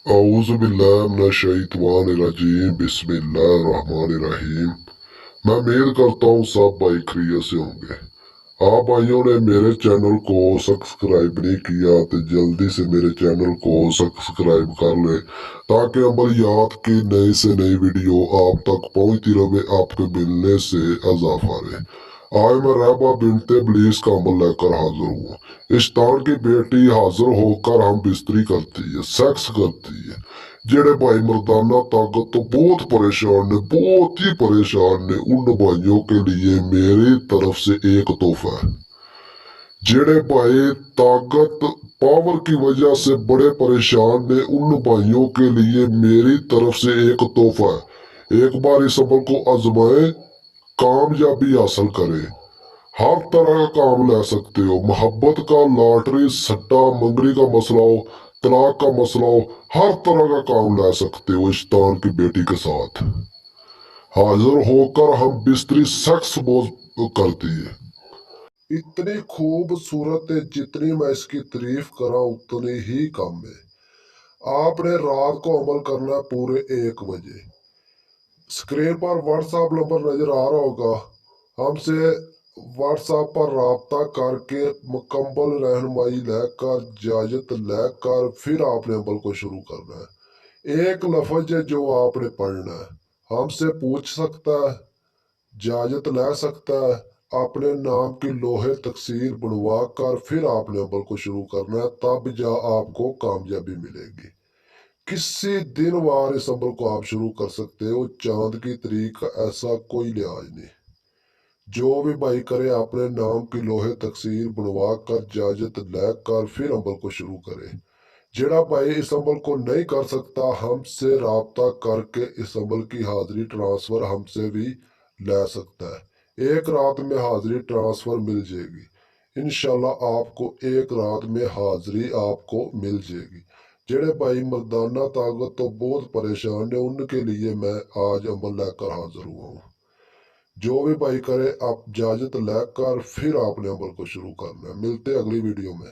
औज़ुबिल्लाहिमिनश्शैतानिर्रजीम बिस्मिल्लाहिर्रहमानिर्रहीम। मैं उम्मीद करता हूँ सब भाई खैरियत से होंगे। आप भाइयों ने मेरे चैनल को सब्सक्राइब नहीं किया तो जल्दी से मेरे चैनल को सब्सक्राइब कर ले, ताकि अमलियात की नई से नई वीडियो आप तक पहुंचती रहे, आपके मिलने से इजाफा रहे। आज मैं रहबा बिनते बलीस का अमल लेकर हाजिर हूँ। इश्तान की बेटी हाजिर होकर हम बिस्तरी करती है, सेक्स करती है। जेड़े भाई मर्दाना ताकत तो बहुत परेशान ने, बहुत ही परेशान ने, उन भाइयों के लिए मेरी तरफ से एक तोहफा है। जेड़े भाई ताकत पावर की वजह से बड़े परेशान ने, उन भाइयों के लिए मेरी तरफ से एक तोहफा है। एक बार इस अमल को आजमाए, कामयाबी हासिल करे। हर तरह का काम ले सकते हो, मोहब्बत का, लॉटरी, सट्टा, मंगनी का मसला हो, तलाक का मसला हो, हर तरह का काम ले सकते हो शैतान की बेटी के साथ। हाजिर होकर हम बिस्तरी सेक्स बोल करती है। इतनी खूबसूरत है, जितनी मैं इसकी तारीफ करा उतनी ही कम है। आपने रात को अमल करना है पूरे 1 बजे। स्क्रीन पर व्हाट्सएप नंबर नजर आ रहा होगा, हमसे व्हाट्सएप पर राब्ता करके मुकम्मल रहनुमाई लेकर, इजाजत लेकर फिर आपने अमल को शुरू करना है। एक लफ्ज है जो आपने पढ़ना है, हमसे पूछ सकता है, इजाजत ले सकता है, अपने नाम की लोहे तकसीर बनवा कर फिर आपने अमल को शुरू करना है, तब जा आपको कामयाबी मिलेगी। किसी दिन वार इस अमल को आप शुरू कर सकते हो, चांद की तारीख का ऐसा कोई लिहाज नहीं। जो भी भाई करे अपने नाम की लोहे तकसीर बनवा कर, इजाजत लेकर फिर अमल को शुरू करे। जेड़ा भाई इस अमल को नहीं कर सकता, हमसे राब्ता करके इस अमल की हाजिरी ट्रांसफर हमसे भी ले सकता है। एक रात में हाजिरी ट्रांसफर मिल जाएगी। इंशाल्लाह आपको एक रात में हाजिरी आपको मिल जाएगी। जेड़े भाई मर्दाना ताकत तो बहुत परेशान है, उनके लिए मैं आज अमल लेकर हाजिर हुआ हूँ। जो भी भाई करे आप इजाजत लेकर फिर आपने अमल को शुरू करना है। मिलते अगली वीडियो में।